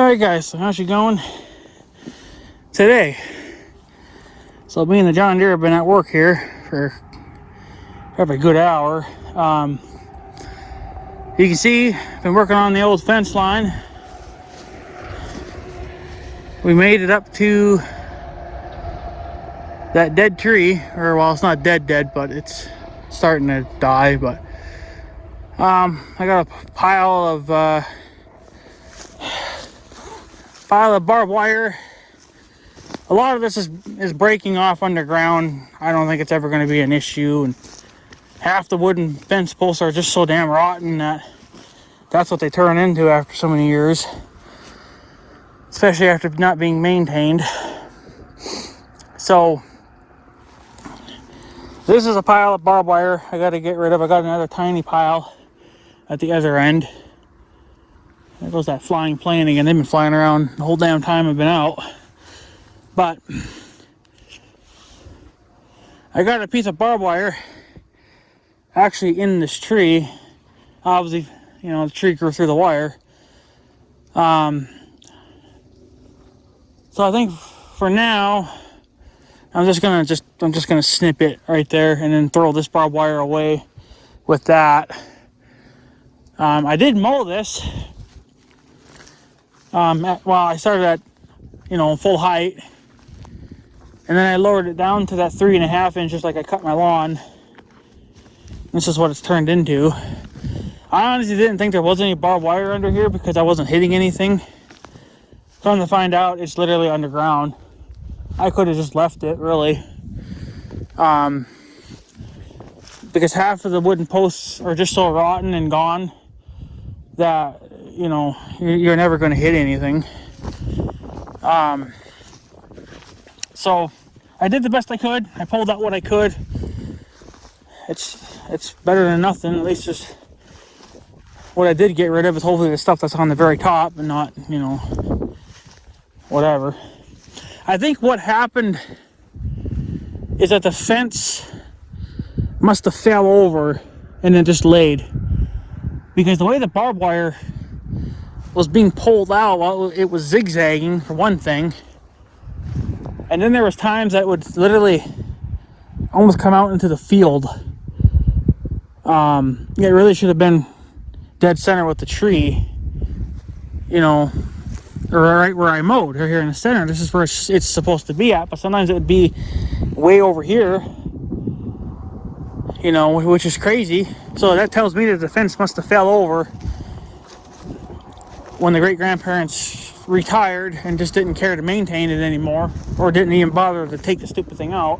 Alright guys, so how's she going today? So me and the John Deere have been at work here for probably a good hour. You can see, been working on the old fence line. We made it up to that dead tree, or well, it's not dead, but it's starting to die. But I got a pile of barbed wire. A lot of this is breaking off underground. I don't think it's ever going to be an issue. And half the wooden fence posts are just so damn rotten that that's what they turn into after so many years, especially after not being maintained. So this is a pile of barbed wire I got to get rid of. I got another tiny pile at the other end. There goes that flying plane again. They've been flying around the whole damn time I've been out. But I got a piece of barbed wire actually in this tree. Obviously, you know, the tree grew through the wire. So I think for now, I'm just gonna snip it right there and then throw this barbed wire away with that. I did mow this. I started at, full height. And then I lowered it down to that 3.5 inches like I cut my lawn. This is what it's turned into. I honestly didn't think there was any barbed wire under here because I wasn't hitting anything. Come to find out, it's literally underground. I could have just left it, really. Because half of the wooden posts are just so rotten and gone that, you're never going to hit anything. So I did the best I could. I pulled out what I could. It's better than nothing. At least just what I did get rid of is hopefully the stuff that's on the very top and not, whatever. I think what happened is that the fence must have fell over and then just laid. Because the way the barbed wire was being pulled out, well, it was zigzagging for one thing. And then there was times that would literally almost come out into the field. It really should have been dead center with the tree, or right where I mowed, or here in the center. This is where it's supposed to be at, but sometimes it would be way over here, which is crazy. So that tells me that the fence must have fell over when the great-grandparents retired and just didn't care to maintain it anymore, or didn't even bother to take the stupid thing out.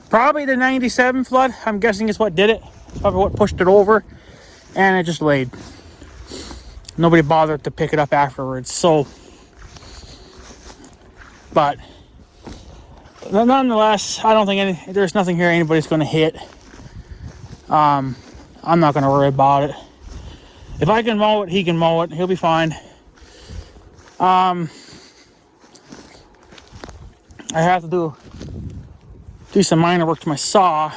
Probably the 97 flood, I'm guessing, is what did it. Probably what pushed it over, and it just laid. Nobody bothered to pick it up afterwards. So, but nonetheless, I don't think there's nothing here anybody's going to hit. I'm not going to worry about it. If I can mow it, he can mow it. He'll be fine. I have to do some minor work to my saw,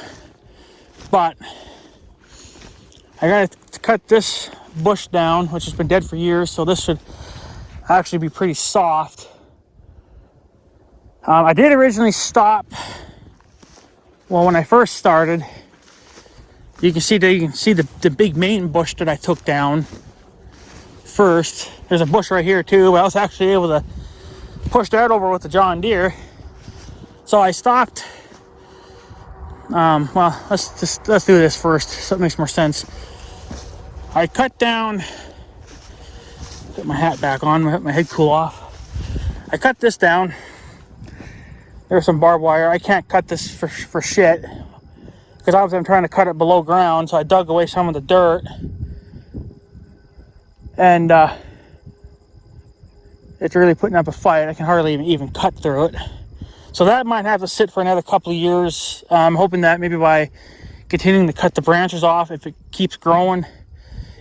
but I gotta cut this bush down, which has been dead for years, so this should actually be pretty soft. I did originally stop, when I first started. You can see the big main bush that I took down first. There's a bush right here too, but I was actually able to push that over with the John Deere. So I stopped. Let's do this first so it makes more sense. I cut down. Put my hat back on. Let my head cool off. I cut this down. There's some barbed wire. I can't cut this for shit, because obviously I'm trying to cut it below ground, so I dug away some of the dirt. And it's really putting up a fight. I can hardly even cut through it. So that might have to sit for another couple of years. I'm hoping that maybe by continuing to cut the branches off, if it keeps growing,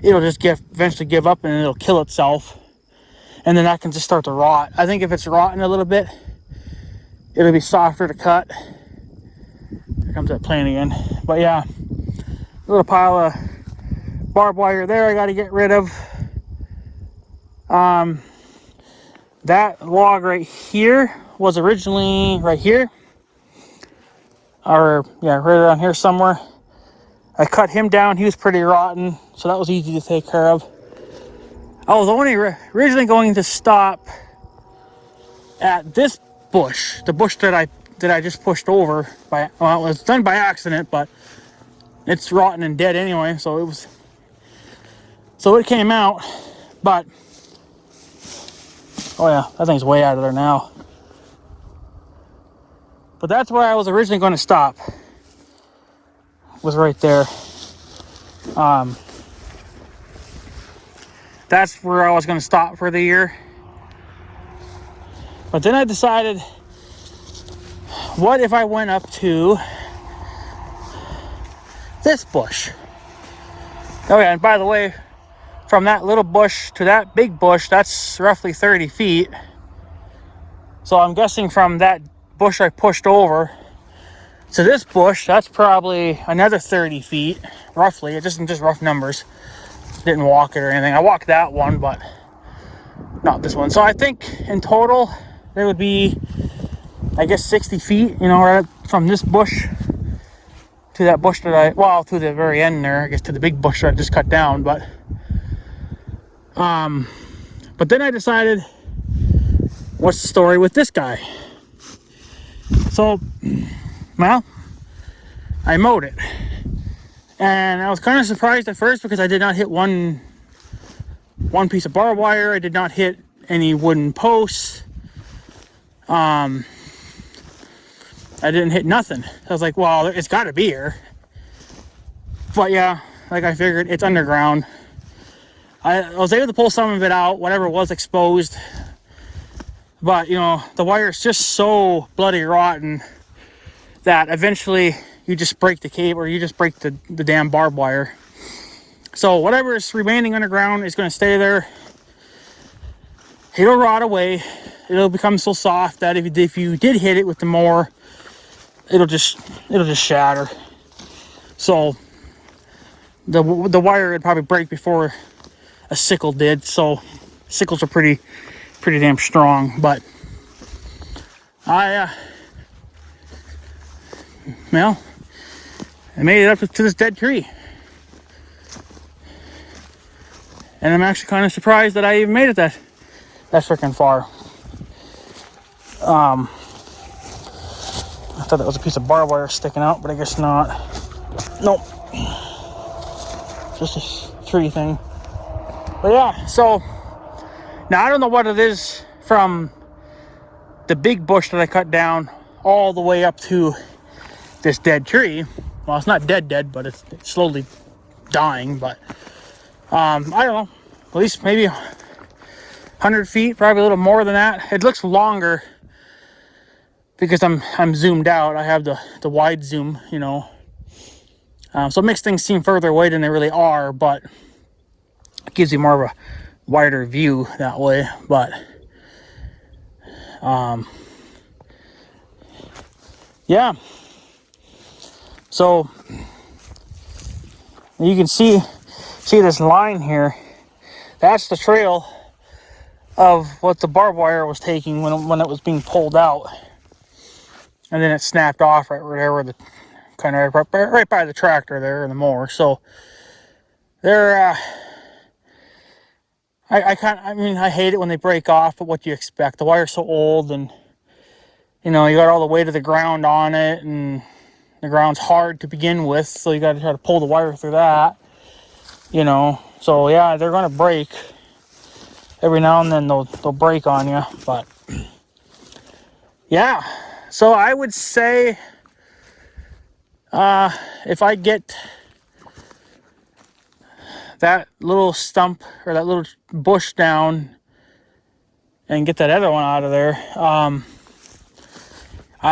it'll just eventually give up and it'll kill itself. And then that can just start to rot. I think if it's rotting a little bit, it'll be softer to cut. Here comes that plane again. But yeah, a little pile of barbed wire there I got to get rid of. That log right here was originally right here. Or, yeah, right around here somewhere. I cut him down. He was pretty rotten, so that was easy to take care of. I was only originally going to stop at this bush, the bush that I just pushed over by. Well, it was done by accident, but it's rotten and dead anyway. So it came out, but oh yeah, that thing's way out of there now. But that's where I was originally going to stop. Was right there. That's where I was going to stop for the year. But then I decided, what if I went up to this bush? Oh yeah, and by the way, from that little bush to that big bush, that's roughly 30 feet. So I'm guessing from that bush I pushed over to this bush, that's probably another 30 feet, roughly. It's just rough numbers. Didn't walk it or anything. I walked that one, but not this one. So I think in total, there would be, I guess, 60 feet, right from this bush to that bush that to the very end there, I guess, to the big bush that I just cut down. But then I decided, what's the story with this guy? So, well, I mowed it. And I was kind of surprised at first because I did not hit one piece of barbed wire. I did not hit any wooden posts. I didn't hit nothing. I was like, well, it's got to be here. But yeah, like I figured, it's underground. I was able to pull some of it out, whatever was exposed. But, the wire is just so bloody rotten that eventually you just break the cable, or you just break the damn barbed wire. So whatever is remaining underground is going to stay there. It'll rot away. It'll become so soft that if you did hit it with the mower, it'll just shatter. So the wire would probably break before a sickle did. So sickles are pretty damn strong. But I made it up to this dead tree. And I'm actually kind of surprised that I even made it that freaking far. I thought that was a piece of barbed wire sticking out, but I guess not. Nope. Just a tree thing. But yeah, so now I don't know what it is from the big bush that I cut down all the way up to this dead tree. Well, it's not dead, but it's slowly dying. But I don't know, at least maybe 100 feet, probably a little more than that. It looks longer because I'm zoomed out. I have the wide zoom, so it makes things seem further away than they really are, but it gives you more of a wider view that way. But yeah, so you can see this line here. That's the trail of what the barbed wire was taking when it was being pulled out, and then it snapped off right there where the kind of right by the tractor there and the mower. So there, I hate it when they break off, but what do you expect? The wire's so old, and you got all the weight of the ground on it, and the ground's hard to begin with, so you got to try to pull the wire through that. So yeah, they're gonna break. Every now and then they'll break on you, but yeah. So I would say if I get that little stump or that little bush down and get that other one out of there,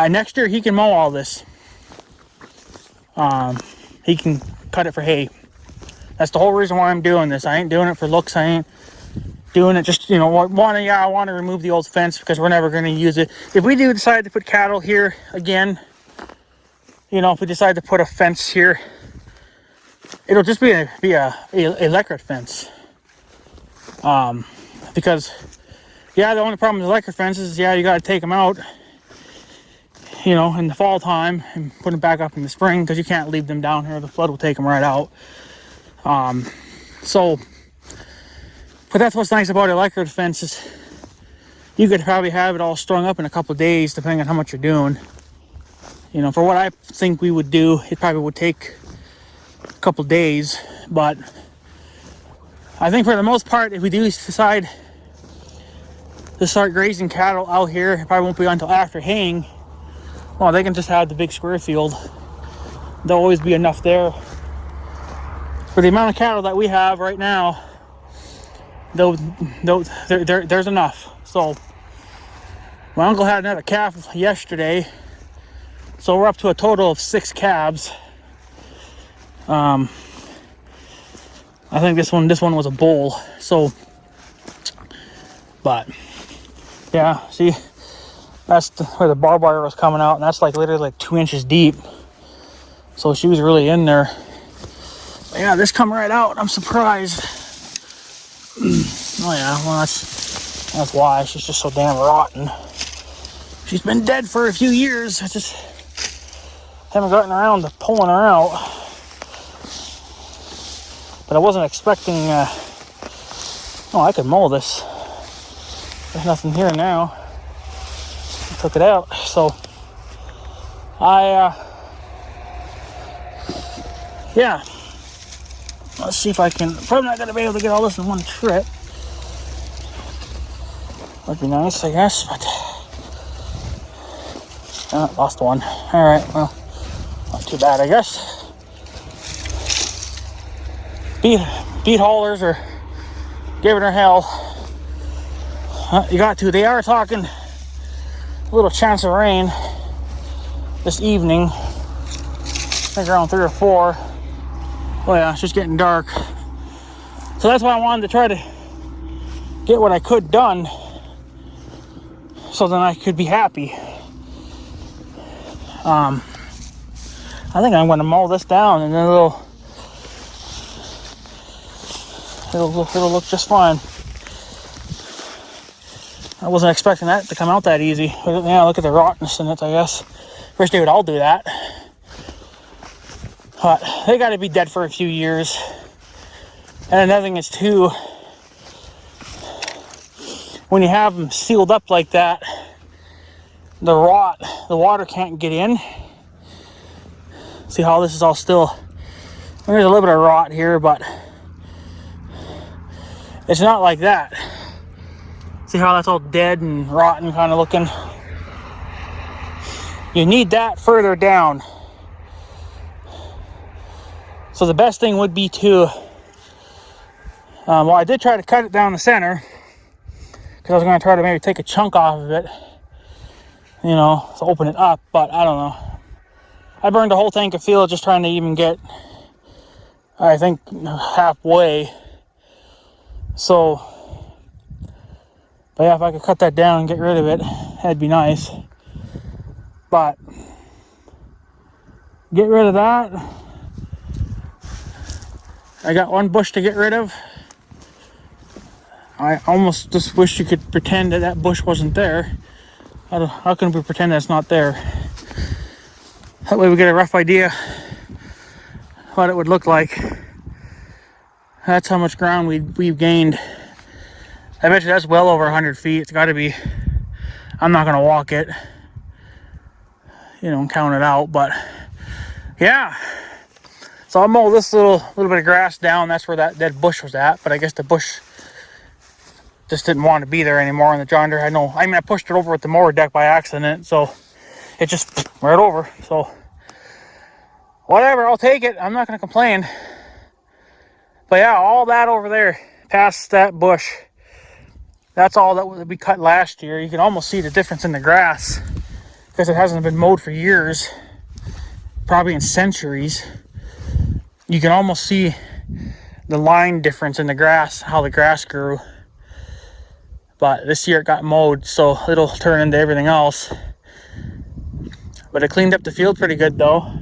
next year he can mow all this. He can cut it for hay. That's the whole reason why I'm doing this. I ain't doing it for looks. I ain't doing it just, I want to remove the old fence because we're never going to use it. If we do decide to put cattle here again, if we decide to put a fence here, it'll just be a electric fence. because yeah, the only problem with electric fences is, yeah, you got to take them out, you know, in the fall time and put them back up in the spring, because you can't leave them down here. The flood will take them right out. So, but that's what's nice about electric fences. You could probably have it all strung up in a couple of days, depending on how much you're doing. You know, for what I think we would do, it probably would take a couple of days. But I think for the most part, if we do decide to start grazing cattle out here, it probably won't be until after haying. Well, they can just have the big square field. There'll always be enough there. For the amount of cattle that we have right now, there's enough. So, my uncle had another calf yesterday. So we're up to a total of 6 calves. I think this one was a bull. So, but yeah, see, that's where the barbed wire was coming out, and that's like literally like 2 inches deep. So she was really in there. But yeah, this come right out. I'm surprised. Oh yeah, well that's why she's just so damn rotten. She's been dead for a few years. I just haven't gotten around to pulling her out. But I wasn't expecting. Oh, I could mow this. There's nothing here now. I took it out, so yeah. Let's see if I can. Probably not gonna be able to get all this in one trip. Would be nice, I guess, but lost one. All right, well, not too bad, I guess. Beat haulers are giving her hell. You got to. They are talking a little chance of rain this evening. I think around 3 or 4. Oh yeah, it's just getting dark. So that's why I wanted to try to get what I could done, so then I could be happy. I think I'm going to mow this down, and then it'll look just fine. I wasn't expecting that to come out that easy. But yeah, look at the rottenness in it, I guess. Wish they would all do that. But they got to be dead for a few years. And another thing is too, when you have them sealed up like that, the water can't get in. See how this is all still, there's a little bit of rot here, but it's not like that. See how that's all dead and rotten kind of looking? You need that further down. So the best thing would be to, well, I did try to cut it down the center, because I was going to try to maybe take a chunk off of it, you know, to open it up, but I don't know. I burned a whole tank of fuel just trying to even get, I think, halfway. So, but yeah, if I could cut that down and get rid of it, that'd be nice. But get rid of that. I got one bush to get rid of. I almost just wish you could pretend that bush wasn't there. How can we pretend that's not there? That way we get a rough idea what it would look like. That's how much ground we've gained. I bet you that's well over 100 feet. It's got to be. I'm not going to walk it, you know, and count it out. But yeah. So I'll mow this little bit of grass down. That's where that dead bush was at. But I guess the bush just didn't want to be there anymore. And the John Deere, I pushed it over with the mower deck by accident. So it just right over. So whatever, I'll take it. I'm not going to complain. But yeah, all that over there, past that bush, that's all that we cut last year. You can almost see the difference in the grass, because it hasn't been mowed for years, probably in centuries. You can almost see the line difference in the grass, how the grass grew. But this year it got mowed, so it'll turn into everything else. But it cleaned up the field pretty good though.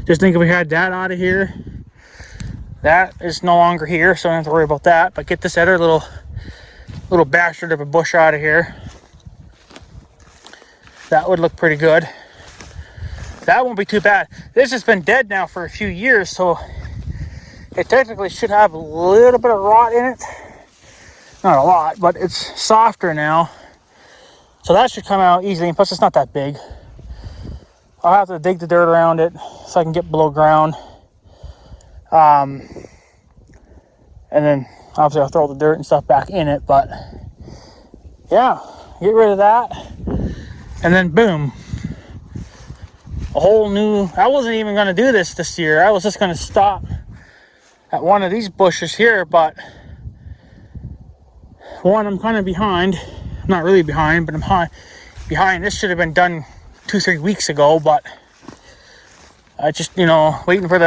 Just think if we had that out of here, that is no longer here, so I don't have to worry about that. But get this other little little bastard of a bush out of here. That would look pretty good. That won't be too bad. This has been dead now for a few years, so it technically should have a little bit of rot in it. Not a lot, but it's softer now. So that should come out easily, and plus it's not that big. I'll have to dig the dirt around it so I can get below ground. And then obviously I'll throw the dirt and stuff back in it, but yeah, get rid of that. And then boom, a whole new, I wasn't even going to do this year. I was just going to stop at one of these bushes here, but one, I'm kind of behind. I'm not really behind, but I'm behind. This should have been done 2-3 weeks ago, but I just, waiting for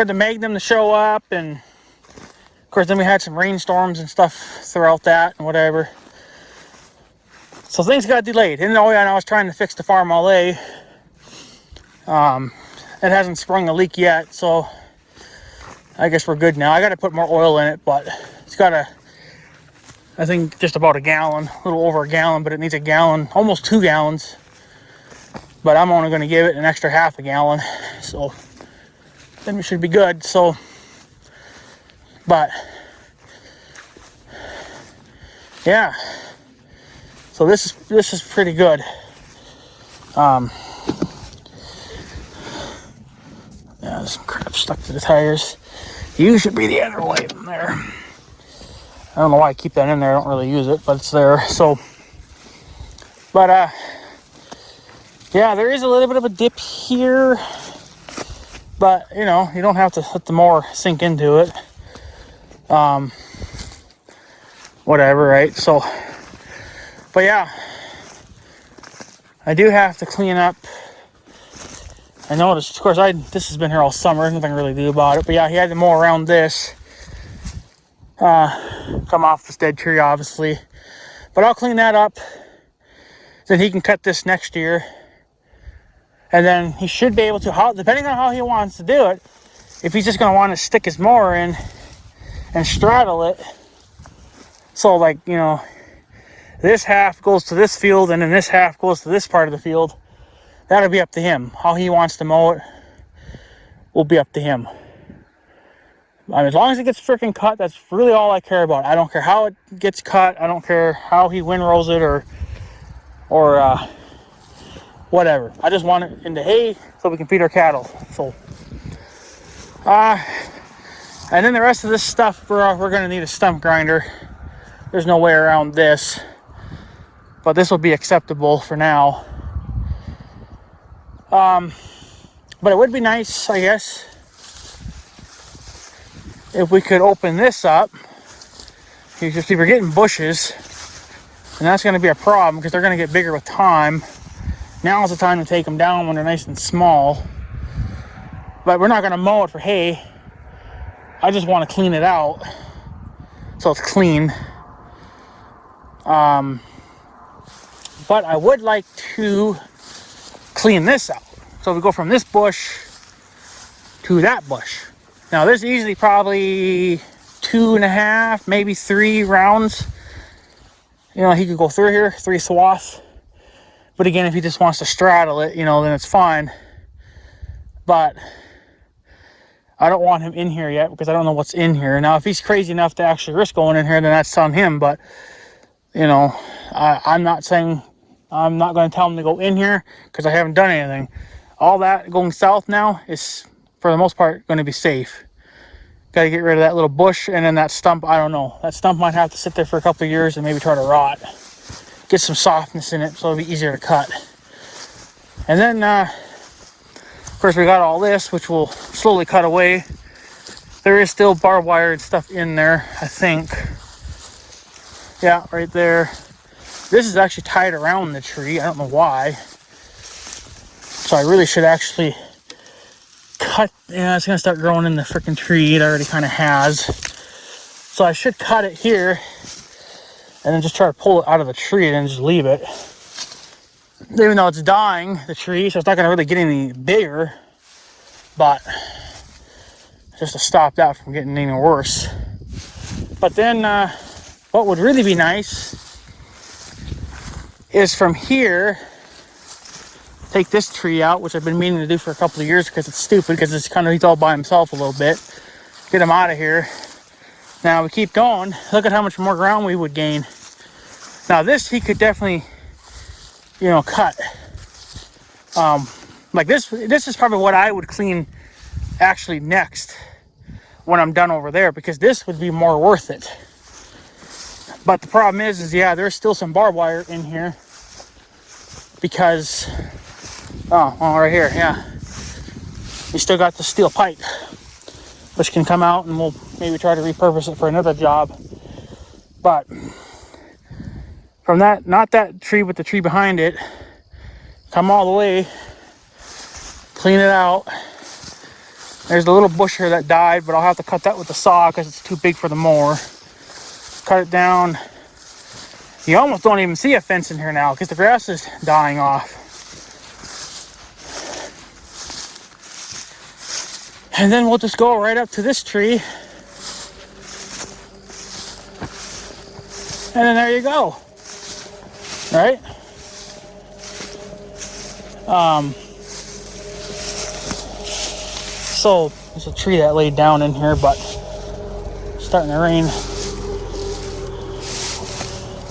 the Magnum to show up, and of course then we had some rainstorms and stuff throughout that and whatever. So things got delayed. And I was trying to fix the Farm LA. It hasn't sprung a leak yet, so I guess we're good now. I got to put more oil in it, but it's got I think just about a gallon, a little over a gallon, but it needs a gallon, almost 2 gallons. But I'm only going to give it an extra half a gallon, so then we should be good. So, but yeah, so this is pretty good. Yeah, there's some crap stuck to the tires. You should be the other way in there. I don't know why I keep that in there. I don't really use it, but it's there. So, but yeah, there is a little bit of a dip here, but you don't have to let the mower sink into it. Whatever, right? So, but yeah, I do have to clean up. I noticed, of course, this has been here all summer. There's nothing really to do about it. But yeah, he had to mow around this. Come off this dead tree, obviously. But I'll clean that up. Then he can cut this next year. And then he should be able to, depending on how he wants to do it, if he's just going to want to stick his mower in and straddle it. So, like, this half goes to this field and then this half goes to this part of the field. That'll be up to him. How he wants to mow it will be up to him. As long as it gets freaking cut, that's really all I care about. I don't care how it gets cut. I don't care how he windrows it or whatever. I just want it into hay so we can feed our cattle. So, and then the rest of this stuff, we're going to need a stump grinder. There's no way around this, but this will be acceptable for now. But it would be nice, I guess, if we could open this up. You can see we're getting bushes, and that's going to be a problem because they're going to get bigger with time. Now is the time to take them down when they're nice and small. But we're not going to mow it for hay. I just want to clean it out so it's clean. But I would like to clean this out. So we go from this bush to that bush. Now there's easily probably 2.5, maybe 3 rounds. He could go through here, 3 swaths. But again, if he just wants to straddle it, then it's fine. But I don't want him in here yet because I don't know what's in here. Now, if he's crazy enough to actually risk going in here, then that's on him. But, I'm not saying, I'm not going to tell him to go in here because I haven't done anything. All that going south now is, for the most part, going to be safe. Got to get rid of that little bush, and then that stump, I don't know. That stump might have to sit there for a couple of years and maybe try to rot. Get some softness in it so it'll be easier to cut. And then, of course, we got all this, which will slowly cut away. There is still barbed wire and stuff in there, I think. Yeah, right there. This is actually tied around the tree. I don't know why. So I really should actually cut. Yeah, it's going to start growing in the freaking tree. It already kind of has. So I should cut it here and then just try to pull it out of the tree and then just leave it. Even though it's dying, the tree, so it's not going to really get any bigger. But just to stop that from getting any worse. But then what would really be nice is from here, take this tree out, which I've been meaning to do for a couple of years because it's stupid, because it's kind of, he's all by himself a little bit. Get him out of here. Now we keep going. Look at how much more ground we would gain. Now this he could definitely, you know, cut. Like this is probably what I would clean actually next when I'm done over there, because this would be more worth it. But the problem is yeah, there's still some barbed wire in here because, oh, right here, yeah. We still got the steel pipe, which can come out and we'll maybe try to repurpose it for another job. But from that, not that tree, but the tree behind it, come all the way, clean it out. There's a little bush here that died, but I'll have to cut that with the saw because it's too big for the mower. Cut it down. You almost don't even see a fence in here now because the grass is dying off. And then we'll just go right up to this tree. And then there you go. Right? So there's a tree that laid down in here, but it's starting to rain.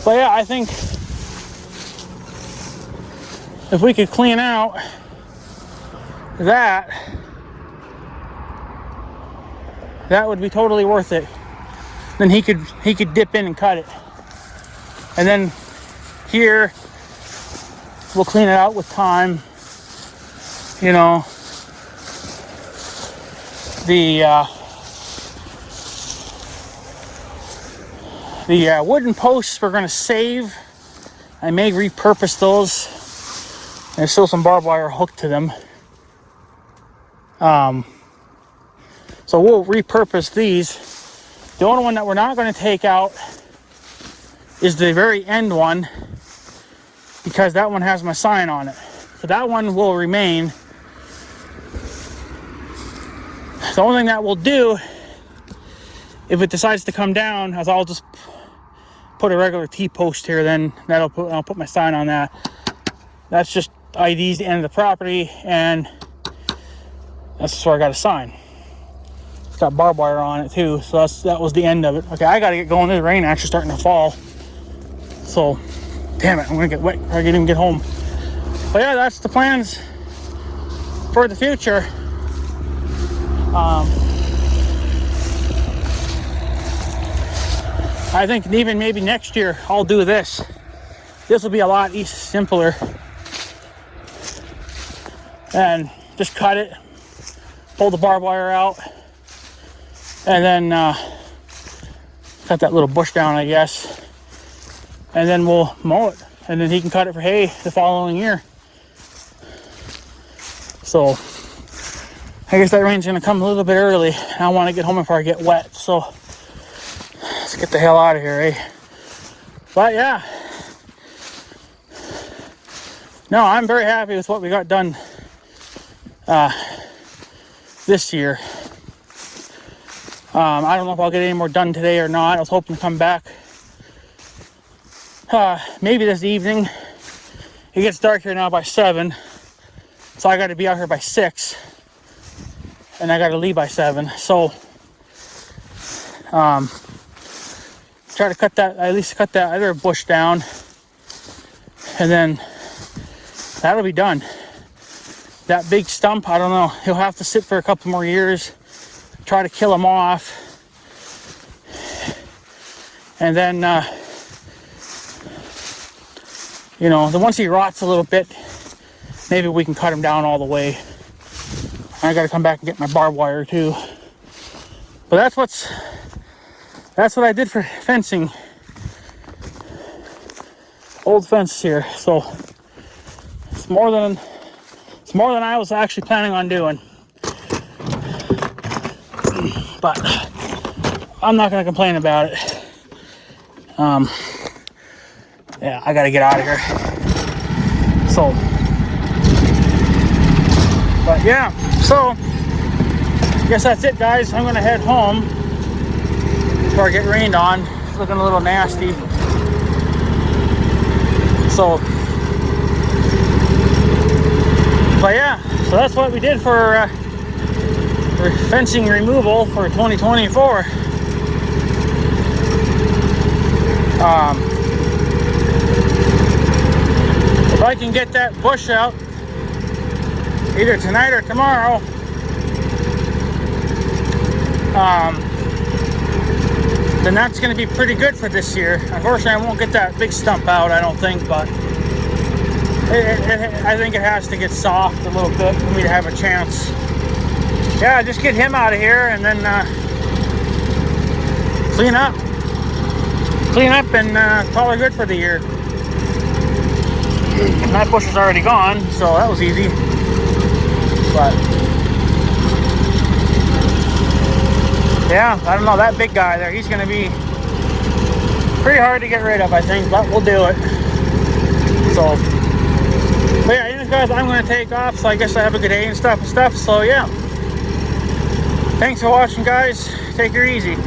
But yeah, I think if we could clean out that would be totally worth it. Then he could dip in and cut it. And then here we'll clean it out with time. You know, the wooden posts we're going to save. I may repurpose those. There's still some barbed wire hooked to them. So we'll repurpose these. The only one that we're not going to take out is the very end one, because that one has my sign on it. So that one will remain. The only thing that we'll do, if it decides to come down, is I'll just put a regular T-post here, then I'll put my sign on that. That's just ID's the end of the property, and that's where I got a sign. It's got barbed wire on it too, so that was the end of it. Okay, I gotta get going. The rain actually starting to fall. So, damn it, I'm gonna get wet before I can even get home. But yeah, that's the plans for the future. I think even maybe next year I'll do this. This will be a lot simpler. And just cut it, pull the barbed wire out, and then cut that little bush down, I guess. And then we'll mow it. And then he can cut it for hay the following year. So I guess that rain's gonna come a little bit early. I want to get home before I get wet. So let's get the hell out of here, eh? But yeah. No, I'm very happy with what we got done this year. I don't know if I'll get any more done today or not. I was hoping to come back maybe this evening. It gets dark here now by 7, so I got to be out here by 6, and I got to leave by 7. So try to cut that, at least cut that other bush down, and then that'll be done. That big stump, I don't know, he'll have to sit for a couple more years, try to kill him off, and then you know, once he rots a little bit, maybe we can cut him down all the way. I gotta come back and get my barbed wire too. But that's what I did for fencing. Old fence here, so it's more than I was actually planning on doing. But I'm not gonna complain about it. Yeah, I gotta get out of here. So, but yeah, so guess that's it, guys. I'm gonna head home. before I get rained on. It's looking a little nasty. So, but yeah, so that's what we did for fencing removal for 2024. If I can get that bush out either tonight or tomorrow, then that's going to be pretty good for this year. Unfortunately, I won't get that big stump out, I don't think, but I think it has to get soft a little bit for me to have a chance. Yeah, just get him out of here and then clean up and call her good for the year. And that bush is already gone, so that was easy. But yeah, I don't know, that big guy there, he's gonna be pretty hard to get rid of, I think, but we'll do it. So, but yeah, anyways guys, I'm gonna take off, so I guess I have a good day and stuff. So yeah, thanks for watching guys, take her easy.